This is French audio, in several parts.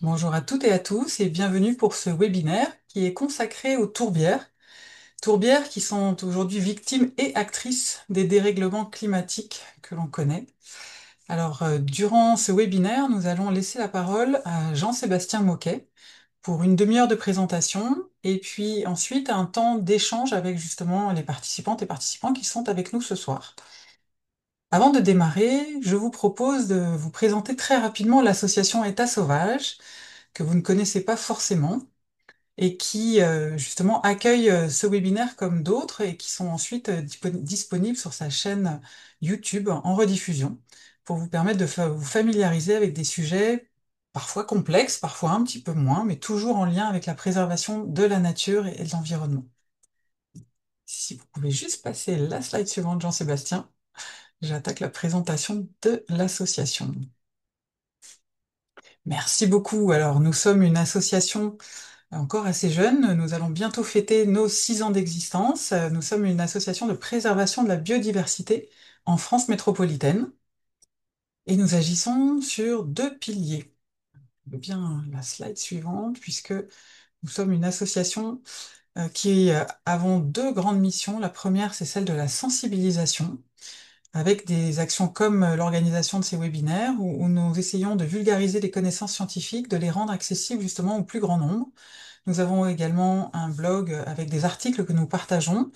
Bonjour à toutes et à tous et bienvenue pour ce webinaire qui est consacré aux tourbières. Tourbières qui sont aujourd'hui victimes et actrices des dérèglements climatiques que l'on connaît. Alors, durant ce webinaire, nous allons laisser la parole à Jean-Sébastien Moquet pour une demi-heure de présentation et puis ensuite un temps d'échange avec justement les participantes et participants qui sont avec nous ce soir. Avant de démarrer, je vous propose de vous présenter très rapidement l'association État Sauvage, que vous ne connaissez pas forcément, et qui justement accueille ce webinaire comme d'autres et qui sont ensuite disponibles sur sa chaîne YouTube en rediffusion pour vous permettre de vous familiariser avec des sujets parfois complexes, parfois un petit peu moins, mais toujours en lien avec la préservation de la nature et de l'environnement. Si vous pouvez juste passer la slide suivante, Jean-Sébastien, j'attaque la présentation de l'association. Merci beaucoup. Alors, nous sommes une association encore assez jeune. Nous allons bientôt fêter nos 6 ans d'existence. Nous sommes une association de préservation de la biodiversité en France métropolitaine et nous agissons sur deux piliers. Je veux bien la slide suivante, puisque nous sommes une association qui avons deux grandes missions. La première, c'est celle de la sensibilisation, avec des actions comme l'organisation de ces webinaires, où nous essayons de vulgariser les connaissances scientifiques, de les rendre accessibles justement au plus grand nombre. Nous avons également un blog avec des articles que nous partageons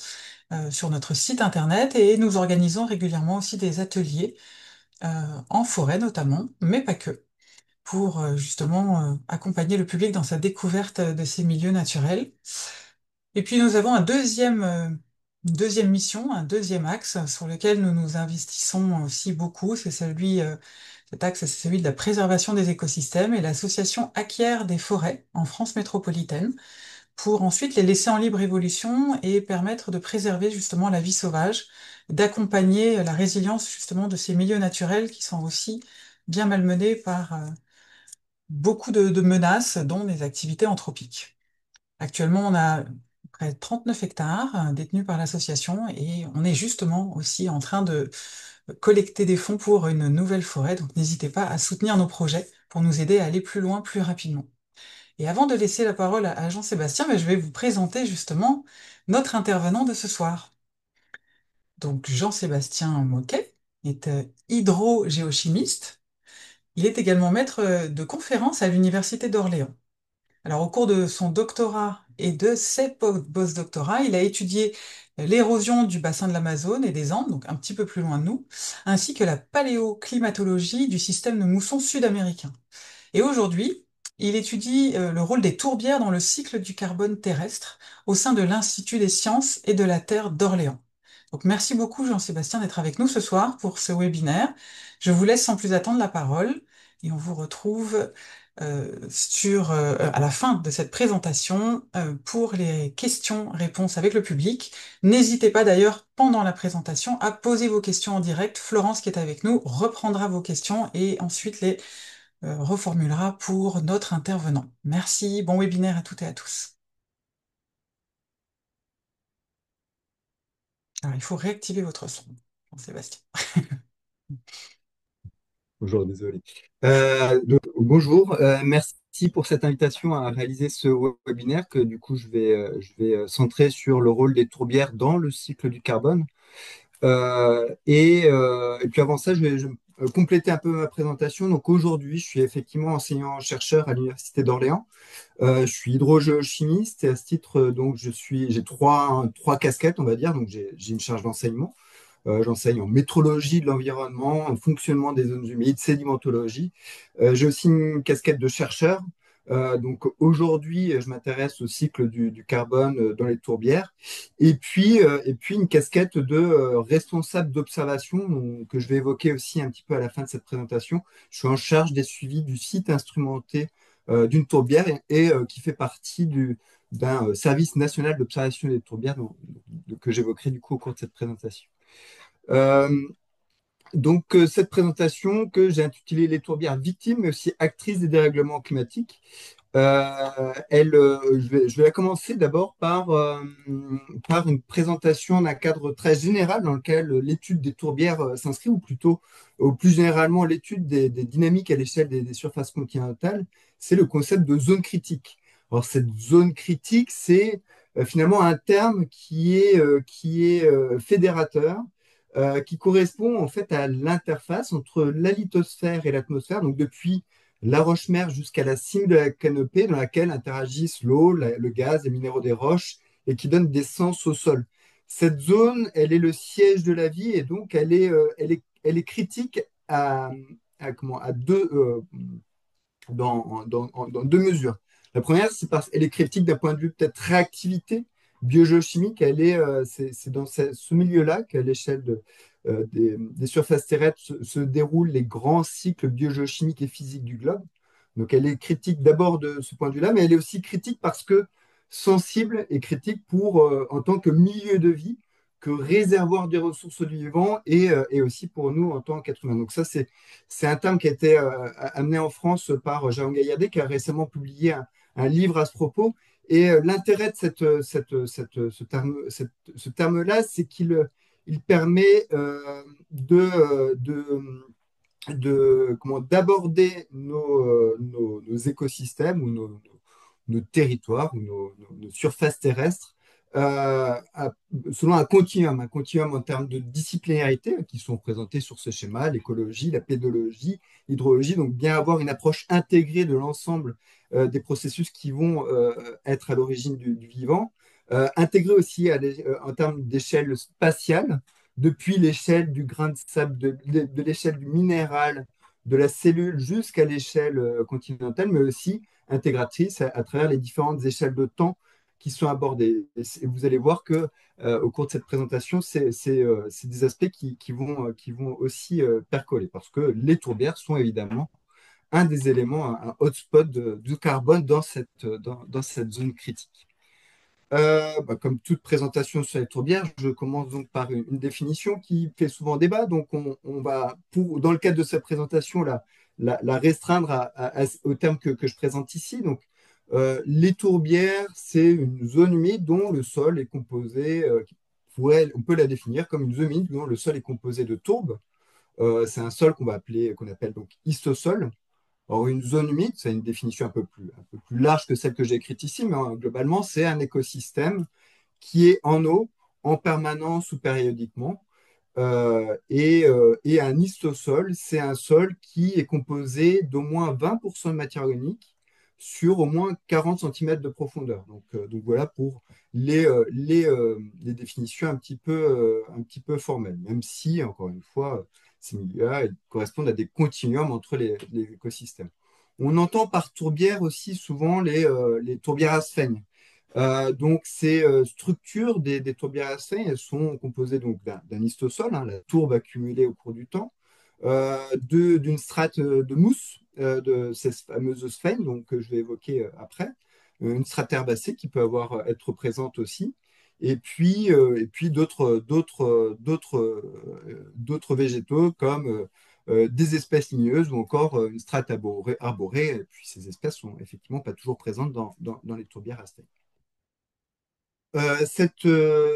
sur notre site internet et nous organisons régulièrement aussi des ateliers en forêt notamment, mais pas que, pour justement accompagner le public dans sa découverte de ces milieux naturels. Et puis nous avons une deuxième mission, un deuxième axe sur lequel nous nous investissons aussi beaucoup. Cet axe, c'est celui de la préservation des écosystèmes et l'association acquiert des forêts en France métropolitaine pour ensuite les laisser en libre évolution et permettre de préserver justement la vie sauvage, d'accompagner la résilience justement de ces milieux naturels qui sont aussi bien malmenés par beaucoup de menaces, dont les activités anthropiques. Actuellement, on a près de 39 hectares détenus par l'association et on est justement aussi en train de collecter des fonds pour une nouvelle forêt. Donc n'hésitez pas à soutenir nos projets pour nous aider à aller plus loin, plus rapidement. Et avant de laisser la parole à Jean-Sébastien, je vais vous présenter justement notre intervenant de ce soir. Donc Jean-Sébastien Moquet est hydrogéochimiste. Il est également maître de conférences à l'Université d'Orléans. Alors, au cours de son doctorat et de ses post-doctorats, il a étudié l'érosion du bassin de l'Amazone et des Andes, donc un petit peu plus loin de nous, ainsi que la paléoclimatologie du système de mousson sud-américain. Et aujourd'hui, il étudie le rôle des tourbières dans le cycle du carbone terrestre au sein de l'Institut des sciences et de la Terre d'Orléans. Donc merci beaucoup Jean-Sébastien d'être avec nous ce soir pour ce webinaire. Je vous laisse sans plus attendre la parole et on vous retrouve à la fin de cette présentation pour les questions-réponses avec le public. N'hésitez pas d'ailleurs pendant la présentation à poser vos questions en direct. Florence qui est avec nous reprendra vos questions et ensuite les reformulera pour notre intervenant. Merci, bon webinaire à toutes et à tous. Alors, il faut réactiver votre son, Jean-Sébastien. Bonjour, désolé. Bonjour, merci pour cette invitation à réaliser ce webinaire que du coup je vais centrer sur le rôle des tourbières dans le cycle du carbone. Et puis avant ça, je vais compléter un peu ma présentation. Donc aujourd'hui, je suis effectivement enseignant-chercheur à l'Université d'Orléans. Je suis hydrogéochimiste et à ce titre, donc j'ai trois casquettes, on va dire. Donc j'ai une charge d'enseignement. J'enseigne en métrologie de l'environnement, en fonctionnement des zones humides, sédimentologie. J'ai aussi une casquette de chercheur. Donc aujourd'hui, je m'intéresse au cycle du carbone dans les tourbières. Et puis une casquette de responsable d'observation que je vais évoquer aussi un petit peu à la fin de cette présentation. Je suis en charge des suivis du site instrumenté d'une tourbière et qui fait partie d'un service national d'observation des tourbières que j'évoquerai du coup au cours de cette présentation. Euh, cette présentation que j'ai intitulée Les tourbières victimes, mais aussi actrices des dérèglements climatiques. Je vais la commencer d'abord par une présentation d'un cadre très général dans lequel l'étude des tourbières s'inscrit, ou plutôt, ou plus généralement, l'étude des dynamiques à l'échelle des surfaces continentales. C'est le concept de zone critique. Alors, cette zone critique, c'est finalement un terme qui est fédérateur, qui correspond en fait à l'interface entre la lithosphère et l'atmosphère, donc depuis la roche-mère jusqu'à la cime de la canopée dans laquelle interagissent l'eau, le gaz, les minéraux des roches et qui donne des sens au sol. Cette zone, elle est le siège de la vie et donc elle est critique à dans deux mesures. La première, c'est parce qu'elle est critique d'un point de vue peut-être réactivité biogéochimique. C'est dans ce milieu-là qu'à l'échelle des surfaces terrestres se déroulent les grands cycles biogéochimiques et physiques du globe. Donc elle est critique d'abord de ce point de vue-là, mais elle est aussi critique parce que sensible et critique en tant que milieu de vie, que réservoir des ressources du vivant et aussi pour nous en tant qu'êtres humains. Donc ça, c'est un terme qui a été amené en France par Jean Gaillardet, qui a récemment publié un livre à ce propos. Et l'intérêt de ce terme-là, c'est qu'il permet d'aborder nos écosystèmes ou nos territoires ou nos surfaces terrestres selon un continuum en termes de disciplinarité qui sont présentés sur ce schéma, l'écologie, la pédologie, l'hydrologie, donc bien avoir une approche intégrée de l'ensemble des processus qui vont être à l'origine du vivant, intégré aussi en termes d'échelle spatiale, depuis l'échelle du grain de sable, de l'échelle du minéral, de la cellule jusqu'à l'échelle continentale, mais aussi intégratrice à travers les différentes échelles de temps qui sont abordées. Et vous allez voir que au cours de cette présentation, c'est des aspects qui vont aussi percoler, parce que les tourbières sont évidemment un des éléments, un hotspot de carbone dans cette zone critique. Comme toute présentation sur les tourbières, je commence donc par une définition qui fait souvent débat. Donc, on va, dans le cadre de cette présentation, la restreindre au terme que je présente ici. Donc, les tourbières, c'est une zone humide dont le sol est composé, on peut la définir comme une zone humide dont le sol est composé de tourbes. C'est un sol qu'on appelle donc histosol. Or, une zone humide, c'est une définition un peu plus large que celle que j'ai écrite ici, mais globalement, c'est un écosystème qui est en eau, en permanence ou périodiquement. Et un histosol, c'est un sol qui est composé d'au moins 20% de matière organique sur au moins 40 centimètres de profondeur. Donc voilà pour les définitions un petit peu formelles, même si, encore une fois, ces milieux-là ils correspondent à des continuums entre les écosystèmes. On entend par tourbière aussi souvent les tourbières à sphènes. Donc, ces structures des tourbières à sphènes, elles sont composées donc d'un histosol, hein, la tourbe accumulée au cours du temps, d'une strate de mousse de ces fameuses sphènes, donc, que je vais évoquer après, une strate herbacée qui peut être présente aussi, et puis d'autres végétaux comme des espèces ligneuses ou encore une strate arborée. Et puis ces espèces sont effectivement pas toujours présentes dans les tourbières à sphènes.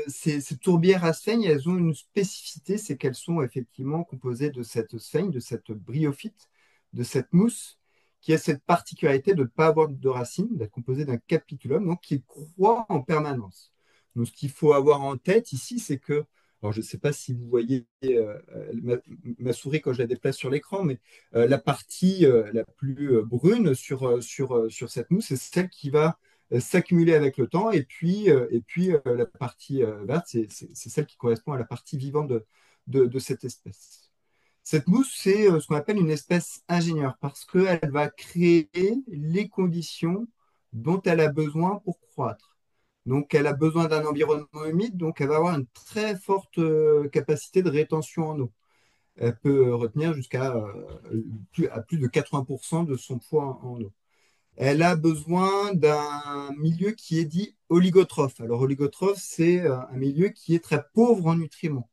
Ces tourbières à sphènes, elles ont une spécificité, c'est qu'elles sont effectivement composées de cette sphène, de cette bryophyte, de cette mousse, qui a cette particularité de ne pas avoir de racines, d'être composée d'un capitulum, donc qui croît en permanence. Donc, ce qu'il faut avoir en tête ici, c'est que, alors je ne sais pas si vous voyez ma souris quand je la déplace sur l'écran, mais la partie la plus brune sur cette mousse, c'est celle qui va s'accumuler avec le temps. Et puis la partie verte, c'est celle qui correspond à la partie vivante de cette espèce. Cette mousse, c'est ce qu'on appelle une espèce ingénieure parce qu'elle va créer les conditions dont elle a besoin pour croître. Donc, elle a besoin d'un environnement humide, donc elle va avoir une très forte capacité de rétention en eau. Elle peut retenir à plus de 80% de son poids en eau. Elle a besoin d'un milieu qui est dit oligotrophe. Alors, oligotrophe, c'est un milieu qui est très pauvre en nutriments.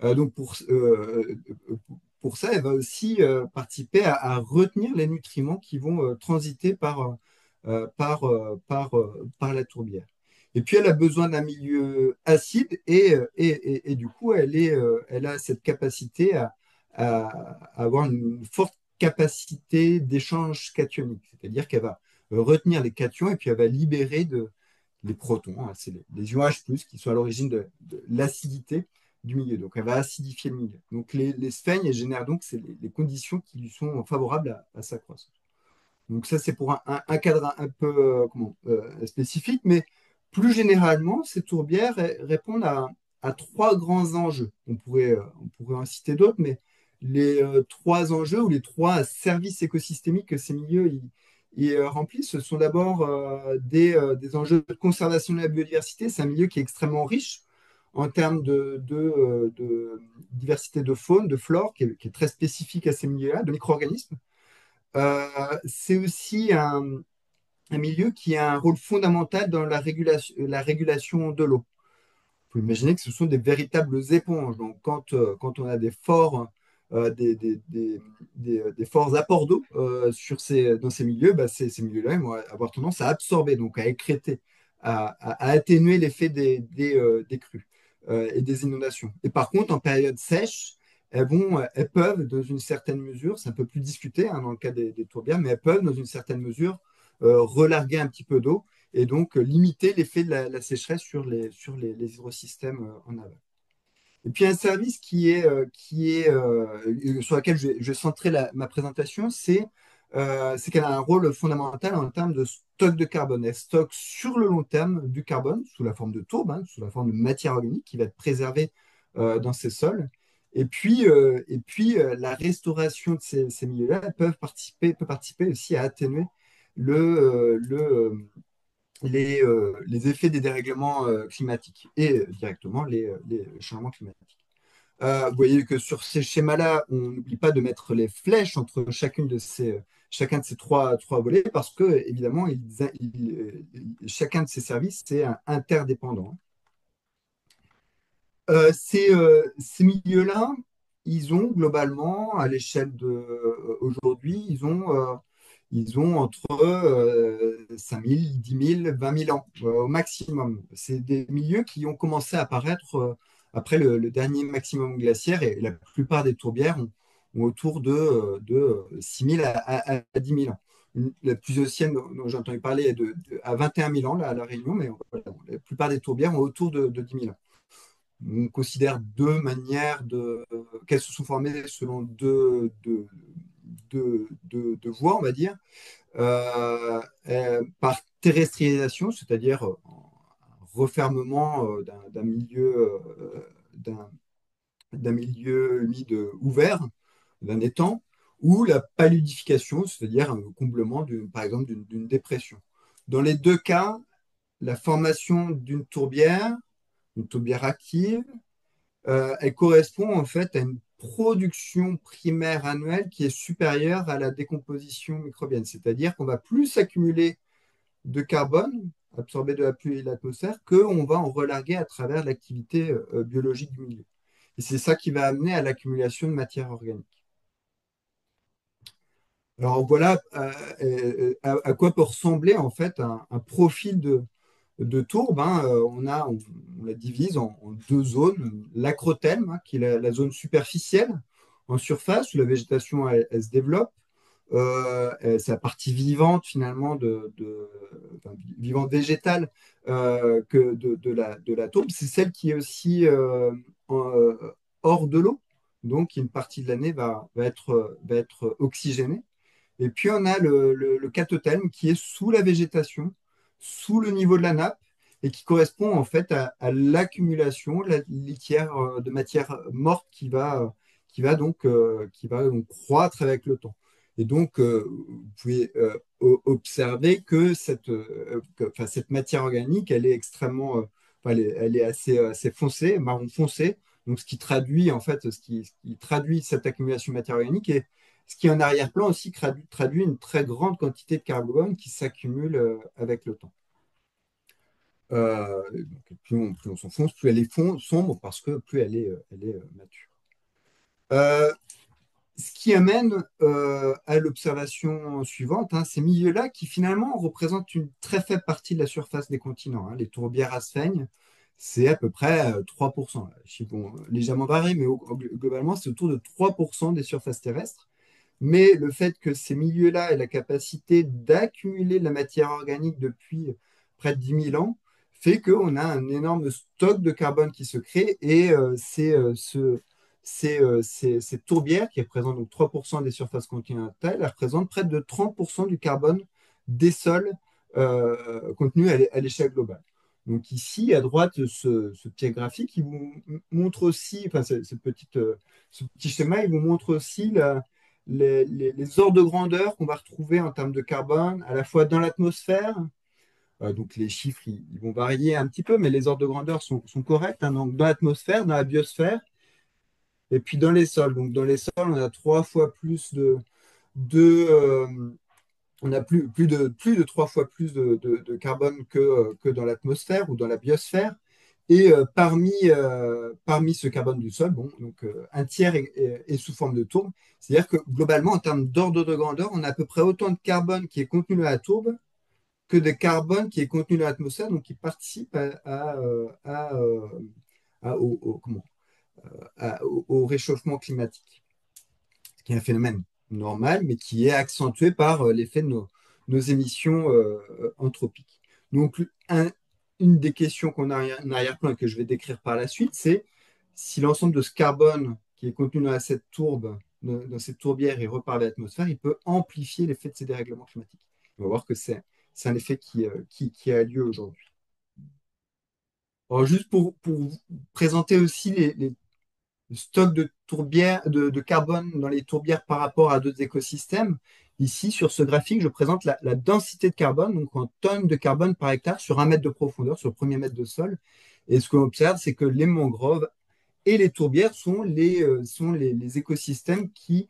Donc, pour ça, elle va aussi participer à retenir les nutriments qui vont transiter par la tourbière. Et puis, elle a besoin d'un milieu acide et du coup, elle a cette capacité à avoir une forte capacité d'échange cationique, c'est-à-dire qu'elle va retenir les cations et puis elle va libérer les protons, hein, c'est les ions H+, qui sont à l'origine de l'acidité du milieu. Donc, elle va acidifier le milieu. Donc, les sphènes, elles génèrent donc c'est les conditions qui lui sont favorables à sa croissance. Donc ça, c'est pour un cadre un peu spécifique, mais plus généralement, ces tourbières répondent à trois grands enjeux. On pourrait en citer d'autres, mais les trois enjeux ou les trois services écosystémiques que ces milieux remplissent, ce sont d'abord des enjeux de conservation de la biodiversité. C'est un milieu qui est extrêmement riche en termes de diversité de faune, de flore, qui est très spécifique à ces milieux-là, de micro-organismes. C'est aussi un milieu qui a un rôle fondamental dans la régulation de l'eau. Il faut imaginer que ce sont des véritables éponges. Donc, quand on a des forts, des forts apports d'eau dans ces milieux, bah, ces milieux-là ils vont avoir tendance à absorber, donc à écrêter, à atténuer l'effet des crues et des inondations. Et par contre, en période sèche, elles peuvent, dans une certaine mesure, c'est un peu plus discuté hein, dans le cas des tourbières, mais elles peuvent, dans une certaine mesure, relarguer un petit peu d'eau et donc limiter l'effet de la sécheresse les hydrosystèmes en aval. Et puis un service sur lequel je vais centrer ma présentation, c'est qu'elle a un rôle fondamental en termes de stock de carbone. Elle stocke sur le long terme du carbone sous la forme de tourbe, hein, sous la forme de matière organique qui va être préservée dans ces sols. La restauration de ces milieux-là peut participer aussi à atténuer le, les effets des dérèglements climatiques et directement les changements climatiques. Vous voyez que sur ces schémas-là, on n'oublie pas de mettre les flèches entre chacun de ces trois volets parce que, évidemment, chacun de ces services, c'est interdépendant. Ces milieux-là, ils ont globalement, à l'échelle aujourd'hui, ils ont entre 5 000, 10 000, 20 000 ans au maximum. C'est des milieux qui ont commencé à apparaître après le dernier maximum glaciaire et la plupart des tourbières ont autour de 6 000 à 10 000 ans. La plus ancienne dont j'ai entendu parler est à 21 000 ans là, à La Réunion, mais voilà, la plupart des tourbières ont autour de 10 000 ans. On considère deux manières qu'elles se sont formées selon deux voies, on va dire. Par terrestrialisation, c'est-à-dire un refermement d'un milieu humide ouvert, d'un étang, ou la paludification, c'est-à-dire un comblement, par exemple, d'une dépression. Dans les deux cas, la formation une tourbière active, elle correspond en fait à une production primaire annuelle qui est supérieure à la décomposition microbienne. C'est-à-dire qu'on va plus accumuler de carbone absorbé de la pluie et de l'atmosphère qu'on va en relarguer à travers l'activité biologique du milieu. Et c'est ça qui va amener à l'accumulation de matière organique. Alors voilà à quoi peut ressembler en fait un profil de tourbe, hein. On la divise en deux zones. L'acrothelme, hein, qui est la zone superficielle, en surface, où la végétation elle se développe. C'est la partie vivante finalement enfin, vivante végétale de la tourbe. C'est celle qui est aussi hors de l'eau, donc une partie de l'année va être oxygénée. Et puis on a le catothelme qui est sous la végétation, sous le niveau de la nappe, et qui correspond en fait à l'accumulation la litière de matière morte qui va donc croître avec le temps. Et donc, vous pouvez observer que enfin, cette matière organique, elle est extrêmement, enfin, elle est assez foncée, marron foncé, donc ce qui traduit cette accumulation de matière organique et ce qui en arrière-plan aussi traduit une très grande quantité de carbone qui s'accumule avec le temps. Donc, plus on s'enfonce, plus elle est sombre parce que plus elle est mature. Euh, Ce qui amène à l'observation suivante, hein, ces milieux-là qui finalement représentent une très faible partie de la surface des continents, hein. Les tourbières à sphaigne, c'est à peu près 3%. Les chiffres vont légèrement varier, mais globalement, c'est autour de 3% des surfaces terrestres. Mais le fait que ces milieux-là aient la capacité d'accumuler de la matière organique depuis près de 10 000 ans fait qu'on a un énorme stock de carbone qui se crée et ces tourbières, qui représentent donc 3% des surfaces continentales, elles représentent près de 30% du carbone des sols contenus à l'échelle globale. Donc ici, à droite, ce petit graphique, il vous montre aussi, enfin ce petit schéma, il vous montre aussi les ordres de grandeur qu'on va retrouver en termes de carbone, à la fois dans l'atmosphère. Donc les chiffres, ils vont varier un petit peu, mais les ordres de grandeur sont corrects, hein. Donc dans l'atmosphère, dans la biosphère, et puis dans les sols. Donc dans les sols, on a 3 fois plus de, on a plus de 3 fois plus de carbone que dans l'atmosphère ou dans la biosphère. Et parmi ce carbone du sol, bon, donc, un tiers est sous forme de tourbe. C'est-à-dire que globalement, en termes d'ordre de grandeur, on a à peu près autant de carbone qui est contenu dans la tourbe que de carbone qui est contenu dans l'atmosphère, donc qui participe au réchauffement climatique, ce qui est un phénomène normal, mais qui est accentué par l'effet de nos émissions anthropiques. Donc, une des questions qu'on a en arrière-plan et que je vais décrire par la suite, c'est si l'ensemble de ce carbone qui est contenu dans cette tourbe, dans cette tourbière, et repart vers l'atmosphère, il peut amplifier l'effet de ces dérèglements climatiques. On va voir que c'est un effet qui a lieu aujourd'hui. Alors, juste pour vous présenter aussi les stock de tourbières, de carbone dans les tourbières par rapport à d'autres écosystèmes. Ici, sur ce graphique, je présente la densité de carbone, donc en tonnes de carbone par hectare sur 1 mètre de profondeur, sur le premier mètre de sol. Et ce qu'on observe, c'est que les mangroves et les tourbières sont les écosystèmes qui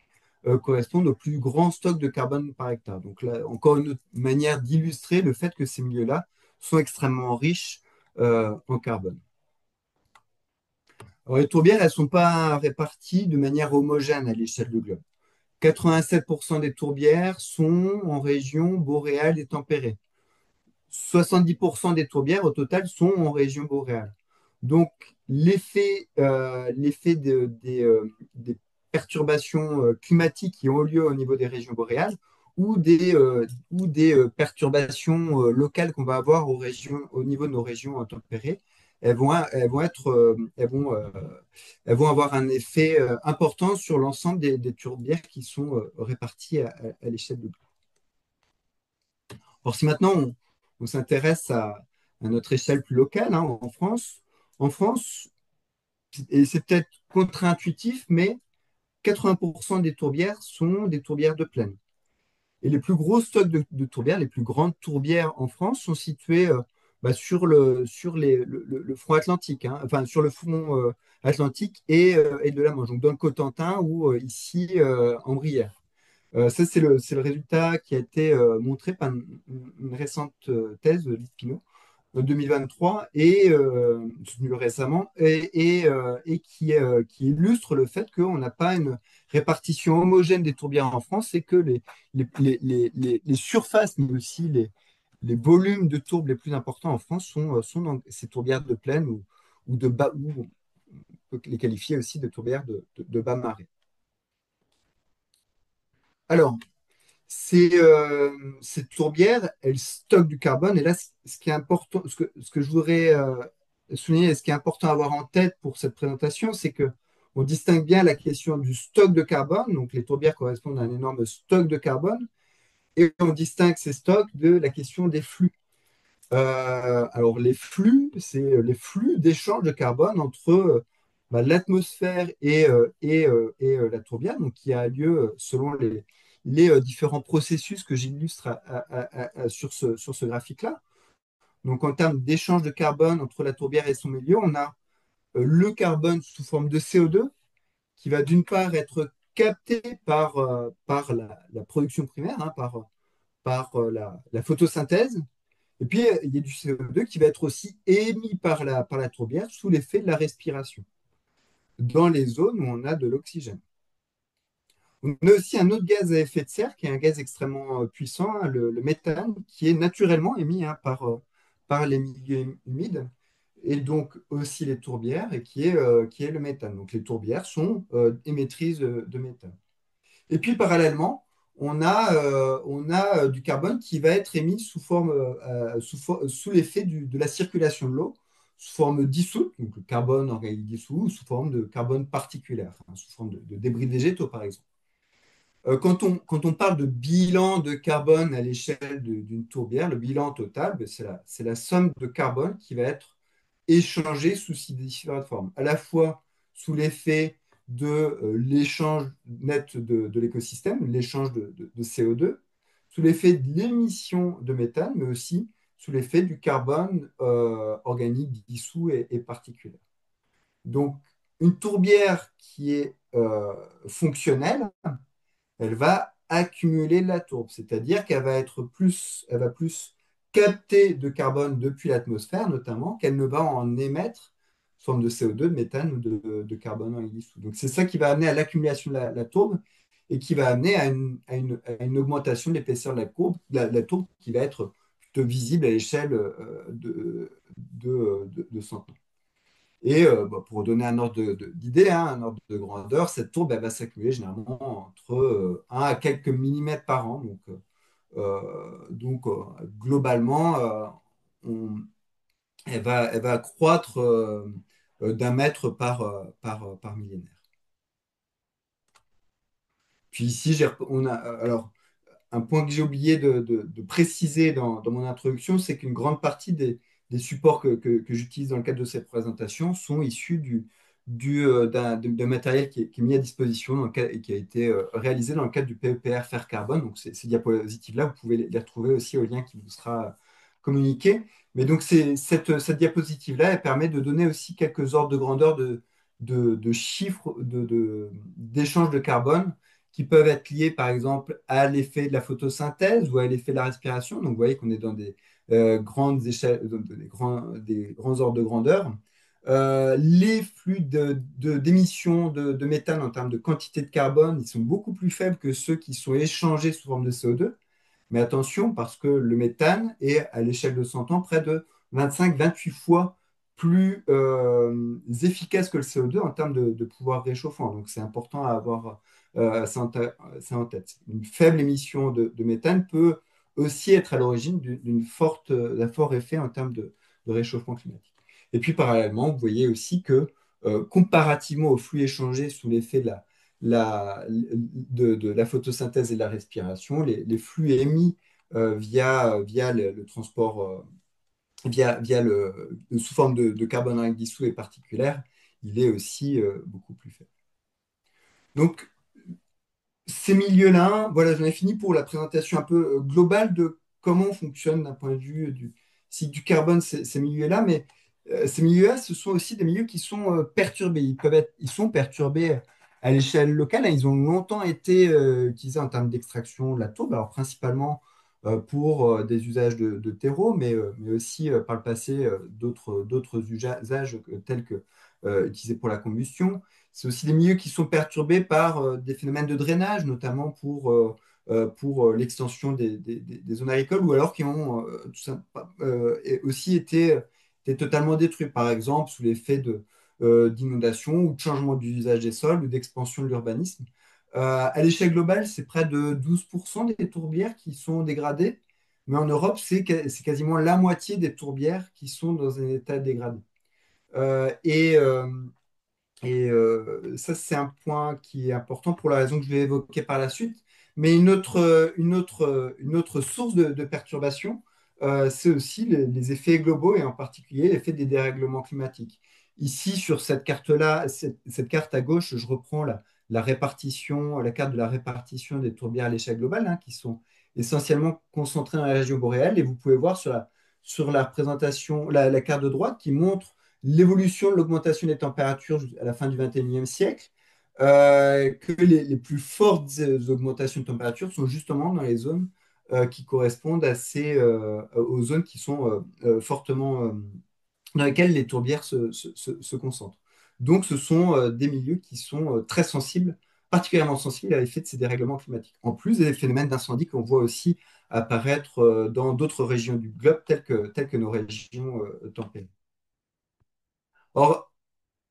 correspondent au plus grand stock de carbone par hectare. Donc là, encore une autre manière d'illustrer le fait que ces milieux-là sont extrêmement riches en carbone. Alors, les tourbières, elles ne sont pas réparties de manière homogène à l'échelle du globe. 87% des tourbières sont en région boréale et tempérée. 70% des tourbières au total sont en région boréale. Donc, l'effet des perturbations climatiques qui ont lieu au niveau des régions boréales ou des perturbations locales qu'on va avoir au niveau de nos régions tempérées, elles vont avoir un effet important sur l'ensemble des tourbières qui sont réparties à l'échelle de. Alors, si maintenant on s'intéresse à notre échelle plus locale, hein, en France, et c'est peut-être contre-intuitif, mais 80% des tourbières sont des tourbières de plaine. Et les plus gros stocks de tourbières, les plus grandes tourbières en France sont situées sur le front Atlantique, hein, enfin sur le front Atlantique et de la Manche, donc dans le Cotentin ou ici en Brière. Ça, c'est le résultat qui a été montré par une récente thèse de Lipino en 2023 et soutenue récemment et qui illustre le fait qu'on n'a pas une répartition homogène des tourbières en France et que les surfaces, mais aussi les volumes de tourbes les plus importants en France sont dans ces tourbières de plaine ou de bas, ou on peut les qualifier aussi de tourbières de bas marée. Alors, ces tourbières, elles stockent du carbone. Et là, ce qui est important, ce que je voudrais souligner, et ce qui est important à avoir en tête pour cette présentation, c'est que on distingue bien la question du stock de carbone. Donc, les tourbières correspondent à un énorme stock de carbone. Et on distingue ces stocks de la question des flux. Alors, les flux, c'est les flux d'échange de carbone entre l'atmosphère et la tourbière, donc qui a lieu selon les différents processus que j'illustre sur ce graphique-là. Donc, en termes d'échange de carbone entre la tourbière et son milieu, on a le carbone sous forme de CO2 qui va d'une part être capté par la production primaire, hein, par la photosynthèse, et puis, il y a du CO2 qui va être aussi émis par la tourbière sous l'effet de la respiration, dans les zones où on a de l'oxygène. On a aussi un autre gaz à effet de serre qui est un gaz extrêmement puissant, hein, le méthane, qui est naturellement émis hein, par les milieux humides et donc aussi les tourbières et qui est le méthane. Donc les tourbières sont émettrices de méthane. Et puis parallèlement, on a du carbone qui va être émis sous forme, sous l'effet de la circulation de l'eau, sous forme dissoute, donc le carbone organique dissous, ou sous forme de carbone particulaire, hein, sous forme de débris végétaux par exemple. Quand on parle de bilan de carbone à l'échelle d'une tourbière, le bilan total, ben, c'est la somme de carbone qui va être échangée sous ces différentes formes, à la fois sous l'effet de l'échange net de l'écosystème, l'échange de CO2, sous l'effet de l'émission de méthane, mais aussi sous l'effet du carbone organique dissous et particulaire. Donc, une tourbière qui est fonctionnelle, elle va accumuler de la tourbe, c'est-à-dire elle va plus capter de carbone depuis l'atmosphère, notamment, qu'elle ne va en émettre sous forme de CO2, de méthane ou de carbone en dissous. Donc c'est ça qui va amener à l'accumulation de la tourbe et qui va amener à une augmentation de l'épaisseur de la courbe, la tourbe qui va être plutôt visible à l'échelle de 100 ans. Et bah, pour donner un ordre d'idée, hein, un ordre de grandeur, cette tourbe elle va s'accumuler généralement entre 1 à quelques millimètres par an. Globalement, on- elle va croître d'un mètre par millénaire. Puis ici, on a, alors, un point que j'ai oublié de préciser dans mon introduction, c'est qu'une grande partie des supports que j'utilise dans le cadre de cette présentation sont issus d'un matériel qui est mis à disposition et qui a été réalisé dans le cadre du PEPR Fer Carbone. Donc, ces diapositives-là, vous pouvez les retrouver aussi au lien qui vous sera communiqué. Mais donc, cette diapositive-là, elle permet de donner aussi quelques ordres de grandeur de chiffres d'échange de carbone qui peuvent être liés, par exemple, à l'effet de la photosynthèse ou à l'effet de la respiration. Donc, vous voyez qu'on est dans des grandes échelles, des grands ordres de grandeur. Les flux d'émissions de méthane en termes de quantité de carbone, ils sont beaucoup plus faibles que ceux qui sont échangés sous forme de CO2. Mais attention, parce que le méthane est, à l'échelle de 100 ans, près de 25-28 fois plus efficace que le CO2 en termes de pouvoir réchauffant. Donc, c'est important à avoir ça en tête. Une faible émission de méthane peut aussi être à l'origine d'un fort effet en termes de réchauffement climatique. Et puis, parallèlement, vous voyez aussi que, comparativement aux flux échangés sous l'effet de la photosynthèse et de la respiration, les flux émis via le transport, sous forme de carbone avec dissous et particulière, il est aussi beaucoup plus faible. Donc, ces milieux-là, voilà, j'en ai fini pour la présentation un peu globale de comment fonctionne d'un point de vue du cycle du carbone ces milieux-là, mais ces milieux-là, ce sont aussi des milieux qui sont perturbés. Ils sont perturbés à l'échelle locale, hein. Ils ont longtemps été utilisés en termes d'extraction de la tourbe, alors principalement pour des usages de terreau, mais aussi par le passé d'autres usages tels que utilisés pour la combustion. C'est aussi des milieux qui sont perturbés par des phénomènes de drainage, notamment pour l'extension des zones agricoles, ou alors qui ont aussi été totalement détruits, par exemple sous l'effet d'inondations ou de changement d'usage des sols ou d'expansion de l'urbanisme. À l'échelle globale, c'est près de 12% des tourbières qui sont dégradées, mais en Europe, c'est quasiment la moitié des tourbières qui sont dans un état dégradé. Euh, et, euh, Ça, c'est un point qui est important pour la raison que je vais évoquer par la suite. Mais une autre source de perturbation, c'est aussi les effets globaux et en particulier l'effet des dérèglements climatiques. Ici, sur cette carte-là, cette carte à gauche, je reprends la répartition, la carte de la répartition des tourbières à l'échelle globale, hein, qui sont essentiellement concentrées dans la région boréale. Et vous pouvez voir sur la représentation, la carte de droite qui montre l'évolution de l'augmentation des températures à la fin du XXIe siècle, que les plus fortes augmentations de température sont justement dans les zones qui correspondent aux zones qui sont fortement, dans lesquelles les tourbières se concentrent. Donc, ce sont des milieux qui sont très sensibles particulièrement sensibles à l'effet de ces dérèglements climatiques, en plus des phénomènes d'incendie qu'on voit aussi apparaître dans d'autres régions du globe, telles que nos régions tempérées. Or,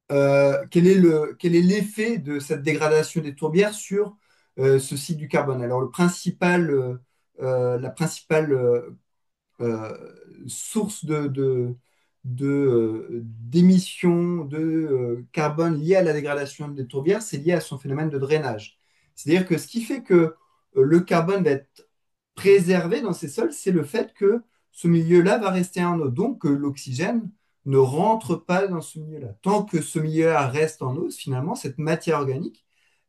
quel est l'effet de cette dégradation des tourbières sur ce cycle du carbone? Alors, la principale euh, source d'émissions de carbone liées à la dégradation des tourbières, c'est lié à son phénomène de drainage. C'est-à-dire que ce qui fait que le carbone va être préservé dans ces sols, c'est le fait que ce milieu-là va rester en eau. Donc, l'oxygène ne rentre pas dans ce milieu-là. Tant que ce milieu-là reste en eau, finalement, cette matière organique,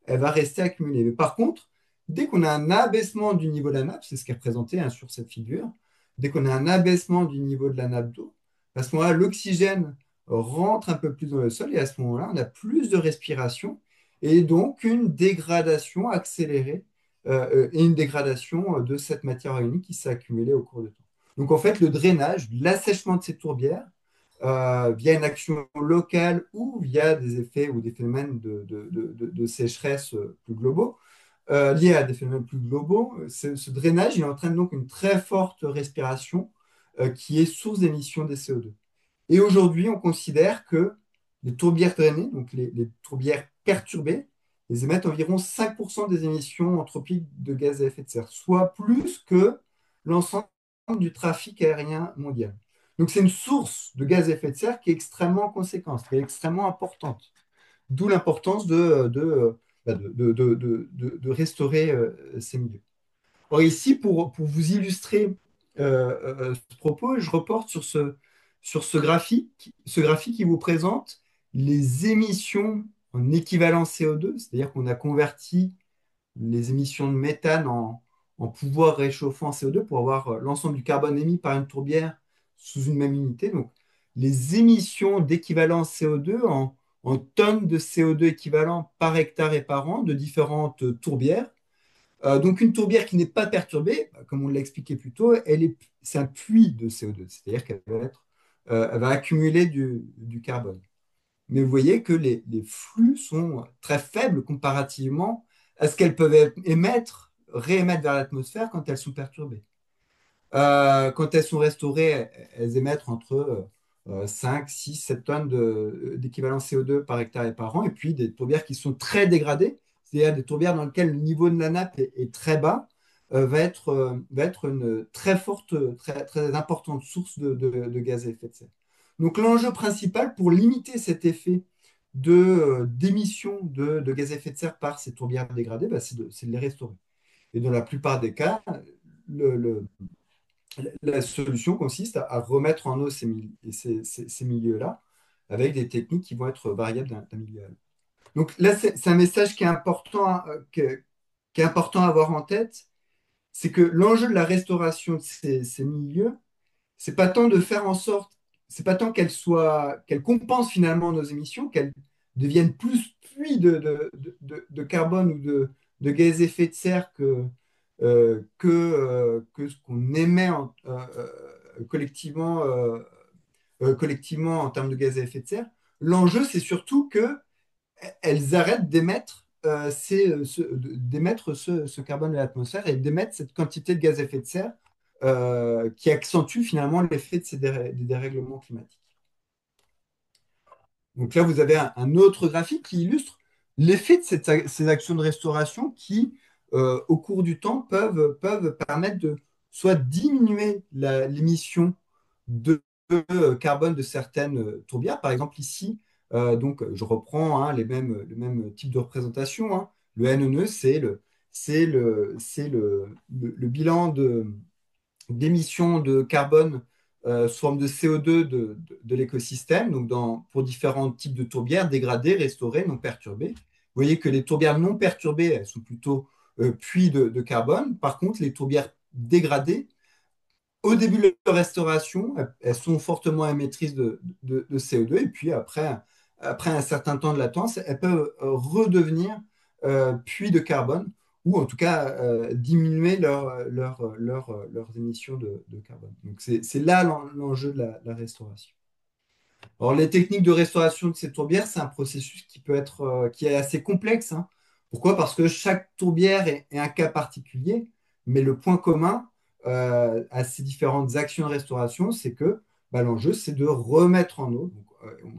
elle va rester accumulée. Mais par contre, dès qu'on a un abaissement du niveau de la nappe, c'est ce qui est représenté hein, sur cette figure, dès qu'on a un abaissement du niveau de la nappe d'eau, à ce moment-là, l'oxygène rentre un peu plus dans le sol et à ce moment-là, on a plus de respiration et donc une dégradation accélérée et une dégradation de cette matière organique qui s'est accumulée au cours du temps. Donc en fait, le drainage, l'assèchement de ces tourbières, via une action locale ou via des effets ou des phénomènes de sécheresse plus globaux, liés à des phénomènes plus globaux, ce drainage il entraîne donc une très forte respiration qui est source d'émission des CO2. Et aujourd'hui, on considère que les tourbières drainées, donc les tourbières perturbées, elles émettent environ 5% des émissions anthropiques de gaz à effet de serre, soit plus que l'ensemble du trafic aérien mondial. Donc c'est une source de gaz à effet de serre qui est extrêmement conséquente, qui est extrêmement importante. D'où l'importance de restaurer ces milieux. Or, ici, pour vous illustrer ce propos, je reporte sur ce graphique qui vous présente les émissions en équivalent CO2, c'est-à-dire qu'on a converti les émissions de méthane en pouvoir réchauffant CO2 pour avoir l'ensemble du carbone émis par une tourbière sous une même unité. Donc, les émissions d'équivalent CO2 en tonnes de CO2 équivalent par hectare et par an de différentes tourbières. Donc, une tourbière qui n'est pas perturbée, comme on l'a expliqué plus tôt, c'est un puits de CO2, c'est-à-dire elle va accumuler du carbone. Mais vous voyez que les flux sont très faibles comparativement à ce qu'elles peuvent émettre, réémettre vers l'atmosphère quand elles sont perturbées. Quand elles sont restaurées, elles émettent entre 5, 6, 7 tonnes d'équivalent CO2 par hectare et par an, et puis des tourbières qui sont très dégradées, c'est-à-dire des tourbières dans lesquelles le niveau de la nappe est très bas, va être une très forte, très importante source de gaz à effet de serre. Donc l'enjeu principal pour limiter cet effet d'émission de gaz à effet de serre par ces tourbières dégradées, bah, c'est de les restaurer. Et dans la plupart des cas, le, le- la solution consiste à remettre en eau ces milieux-là avec des techniques qui vont être variables d'un milieu à l'autre. Donc là, c'est un message qui est important, qui est important à avoir en tête, c'est que l'enjeu de la restauration de ces milieux, c'est pas tant de faire en sorte, c'est pas tant qu'elles compensent finalement nos émissions, qu'elles deviennent plus puits de carbone ou de gaz à effet de serre que ce qu'on émet collectivement, collectivement en termes de gaz à effet de serre. L'enjeu, c'est surtout qu'elles arrêtent d'émettre ce carbone de l'atmosphère et d'émettre cette quantité de gaz à effet de serre qui accentue finalement l'effet de des dérèglements climatiques. Donc là, vous avez un autre graphique qui illustre l'effet de ces actions de restauration qui, au cours du temps, peuvent permettre de soit diminuer l'émission de carbone de certaines tourbières. Par exemple, ici, donc, je reprends hein, le même type de représentation. Hein. Le NNE, c'est le bilan d'émissions de carbone sous forme de CO2 de l'écosystème, donc pour différents types de tourbières, dégradées, restaurées, non perturbées. Vous voyez que les tourbières non perturbées, elles sont plutôt puits de carbone. Par contre, les tourbières dégradées, au début de leur restauration, elles sont fortement émettrices de CO2, et puis après un certain temps de latence, elles peuvent redevenir puits de carbone, ou en tout cas diminuer leurs émissions de carbone. Donc c'est là l'enjeu de la restauration. Alors les techniques de restauration de ces tourbières, c'est un processus qui est assez complexe, hein. Pourquoi? Parce que chaque tourbière est un cas particulier, mais le point commun à ces différentes actions de restauration, c'est que bah, l'enjeu, c'est de remettre en eau. Donc,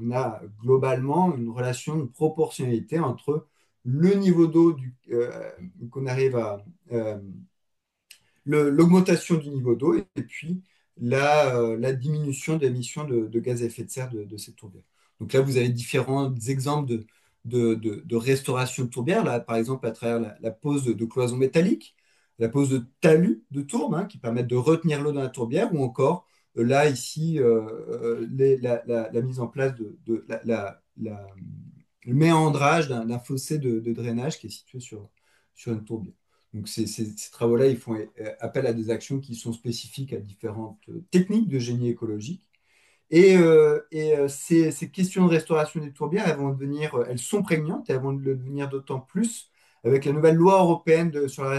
on a globalement une relation de proportionnalité entre le niveau d'eau qu'on arrive à, euh, l'augmentation du niveau d'eau et puis la diminution des émissions de gaz à effet de serre de ces tourbières. Donc là, vous avez différents exemples de restauration de tourbières, là, par exemple à travers la pose de cloisons métalliques, la pose de talus de tourbe qui permettent de retenir l'eau dans la tourbière, ou encore là, ici, la mise en place de le méandrage d'un fossé de drainage qui est situé sur une tourbière. Donc ces travaux-là, ils font appel à des actions qui sont spécifiques à différentes techniques de génie écologique. Ces questions de restauration des tourbières, elles sont prégnantes et elles vont le devenir d'autant plus avec la nouvelle loi européenne sur la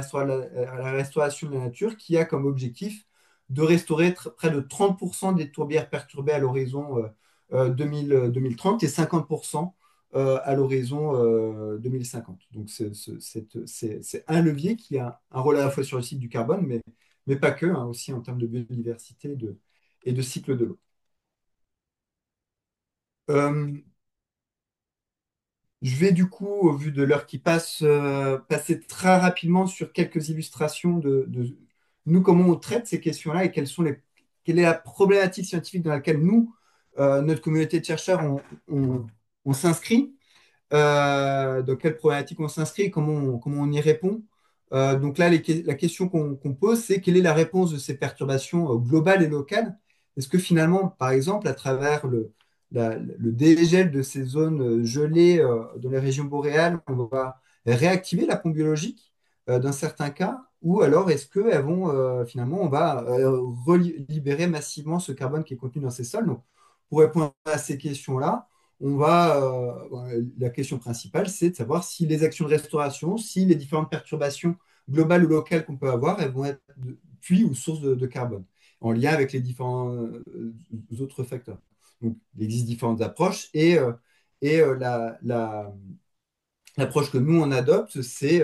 restauration de la nature qui a comme objectif de restaurer près de 30% des tourbières perturbées à l'horizon 2030 et 50% à l'horizon 2050. Donc c'est un levier qui a un rôle à la fois sur le cycle du carbone, mais pas que, aussi en termes de biodiversité et de cycle de l'eau. Euh, je vais du coup, au vu de l'heure qui passe, passer très rapidement sur quelques illustrations de nous, comment on traite ces questions-là et quelle est la problématique scientifique dans laquelle nous, notre communauté de chercheurs, on s'inscrit. Dans quelle problématique on s'inscrit, comment on y répond. Donc là, la question qu'on pose, c'est quelle est la réponse de ces perturbations globales et locales? Est-ce que finalement, par exemple, à travers le dégel de ces zones gelées dans les régions boréales, on va réactiver la pompe biologique dans certains cas? Ou alors est-ce que elles vont, finalement, on va libérer massivement ce carbone qui est contenu dans ces sols? Donc, pour répondre à ces questions-là, la question principale, c'est de savoir si les actions de restauration, si les différentes perturbations globales ou locales qu'on peut avoir, elles vont être puits ou sources de carbone, en lien avec les différents autres facteurs. Donc, il existe différentes approches et l'approche que nous, on adopte, c'est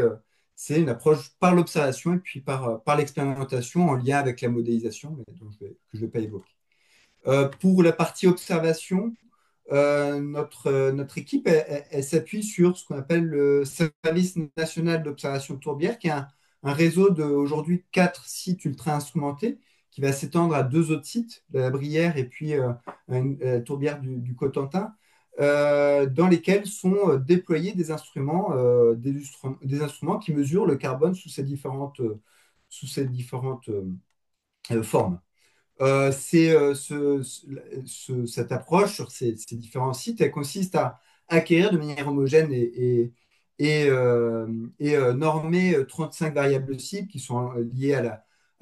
une approche par l'observation et puis par l'expérimentation en lien avec la modélisation, mais que je ne vais pas évoquer. Pour la partie observation, notre équipe, elle s'appuie sur ce qu'on appelle le Service national d'observation de tourbières, qui est un réseau de aujourd'hui 4 sites ultra instrumentés, qui va s'étendre à 2 autres sites, la Brière et puis une tourbière du Cotentin, dans lesquels sont déployés des instruments qui mesurent le carbone sous ces différentes formes. Cette approche sur ces différents sites, elle consiste à acquérir de manière homogène et normer 35 variables cibles qui sont liées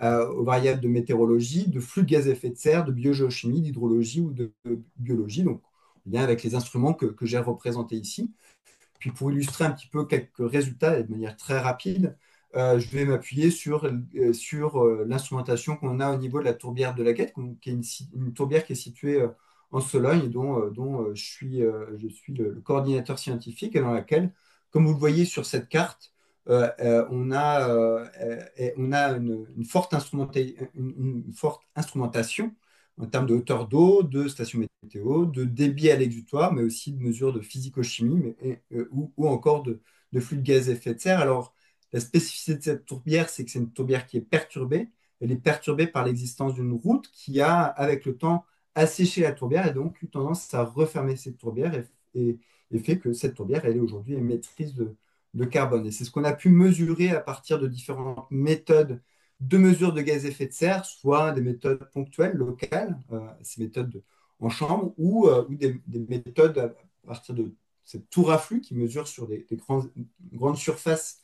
aux variables de météorologie, de flux de gaz à effet de serre, de biogéochimie, d'hydrologie ou de biologie, donc bien avec les instruments que j'ai représentés ici. Puis pour illustrer un petit peu quelques résultats et de manière très rapide, je vais m'appuyer sur l'instrumentation qu'on a au niveau de la tourbière de la Guette, qui est une tourbière qui est située en Sologne et dont je suis le coordinateur scientifique et dans laquelle, comme vous le voyez sur cette carte, on a une forte instrumentation en termes de hauteur d'eau, de station météo, de débit à l'exutoire, mais aussi de mesures de physico-chimie ou encore de flux de gaz à effet de serre. Alors, la spécificité de cette tourbière, c'est que c'est une tourbière qui est perturbée. Elle est perturbée par l'existence d'une route qui a, avec le temps, asséché la tourbière et donc eu tendance à refermer cette tourbière et fait que cette tourbière, elle est aujourd'hui émettrice de carbone. Et c'est ce qu'on a pu mesurer à partir de différentes méthodes de mesure de gaz à effet de serre, soit des méthodes ponctuelles, locales, ces méthodes en chambre, ou des méthodes à partir de cette tour à flux qui mesure sur des grandes surfaces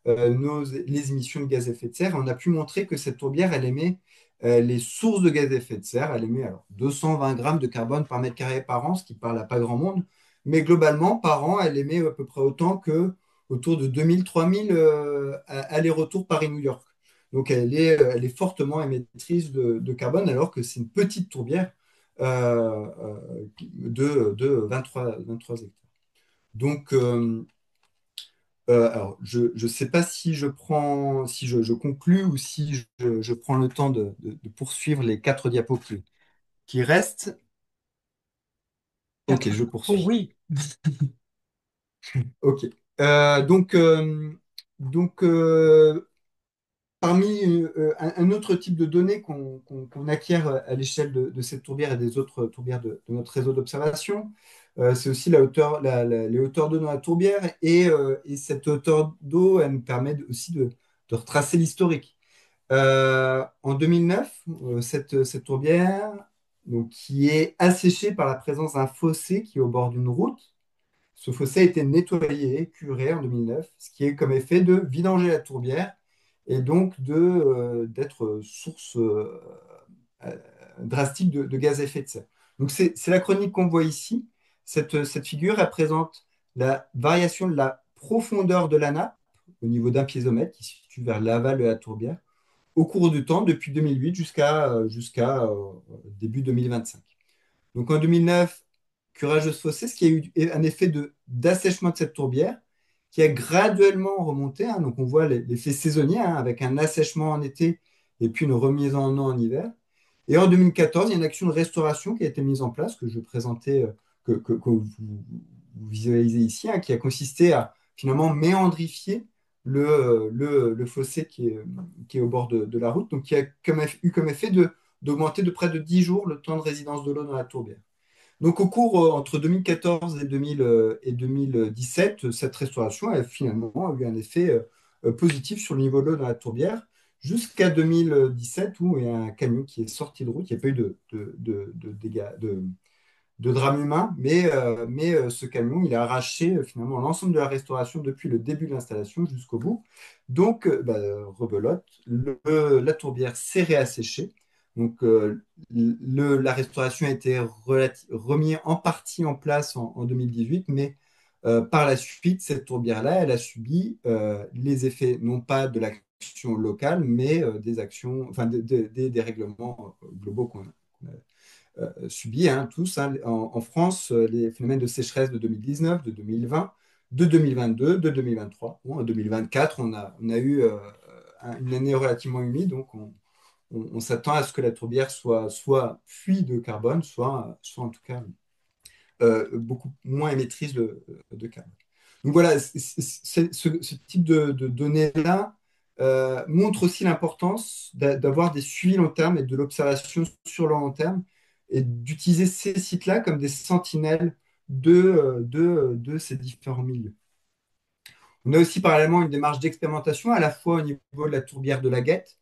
les émissions de gaz à effet de serre. On a pu montrer que cette tourbière, elle émet les sources de gaz à effet de serre. Elle émet alors 220 grammes de carbone par mètre carré par an, ce qui parle à pas grand monde. Mais globalement, par an, elle émet à peu près autant que autour de 2000-3000 allers-retours Paris-New York. Donc elle est fortement émettrice de carbone, alors que c'est une petite tourbière de 23 hectares. Donc, Alors, je ne sais pas si je conclus ou si je prends le temps de poursuivre les 4 diapos qui restent. Ok, Quatre je Oh poursuis. oui. Ok. Donc, parmi un autre type de données qu'on acquiert à l'échelle de cette tourbière et des autres tourbières de notre réseau d'observation, c'est aussi la hauteur, les hauteurs d'eau dans la tourbière. Et cette hauteur d'eau, elle nous permet aussi de retracer l'historique. En 2009, cette tourbière, donc, qui est asséchée par la présence d'un fossé qui est au bord d'une route, ce fossé a été nettoyé, curé en 2009, ce qui est comme effet de vidanger la tourbière et donc d'être source euh, drastique de gaz à effet de serre. Donc c'est la chronique qu'on voit ici. Cette figure représente la variation de la profondeur de la nappe au niveau d'un piézomètre qui se situe vers l'aval de la tourbière au cours du temps, depuis 2008 jusqu'à début 2025. Donc en 2009, curage de ce fossé, ce qui a eu un effet d'assèchement de cette tourbière qui a graduellement remonté, hein. Donc on voit l'effet saisonnier, hein, avec un assèchement en été et puis une remise en eau en hiver. Et en 2014, il y a une action de restauration qui a été mise en place, que je présentais, que vous visualisez ici, hein, qui a consisté à finalement méandrifier le fossé qui est au bord de la route, donc qui a eu comme effet d'augmenter de près de 10 jours le temps de résidence de l'eau dans la tourbière. Donc au cours entre 2014 et 2017, cette restauration a finalement eu un effet positif sur le niveau de l'eau dans la tourbière jusqu'à 2017 où il y a un camion qui est sorti de route. Il n'y a pas eu de dégâts, de drame humain, mais ce camion, il a arraché finalement l'ensemble de la restauration depuis le début de l'installation jusqu'au bout. Donc, rebelote, la tourbière s'est réasséchée. Donc, la restauration a été remise en partie en place en 2018, mais par la suite, cette tourbière-là, elle a subi les effets non pas de l'action locale, mais des actions, enfin des règlements globaux qu'on a subis, hein, tous, hein, en France, les phénomènes de sécheresse de 2019, de 2020, de 2022, de 2023. Bon, en 2024, on a eu une année relativement humide, donc on s'attend à ce que la tourbière soit puits de carbone, soit en tout cas beaucoup moins émettrice de carbone. Donc voilà, ce type de données-là montre aussi l'importance d'avoir des suivis long terme et de l'observation sur le long terme et d'utiliser ces sites-là comme des sentinelles de ces différents milieux. On a aussi parallèlement une démarche d'expérimentation à la fois au niveau de la tourbière de la Guette,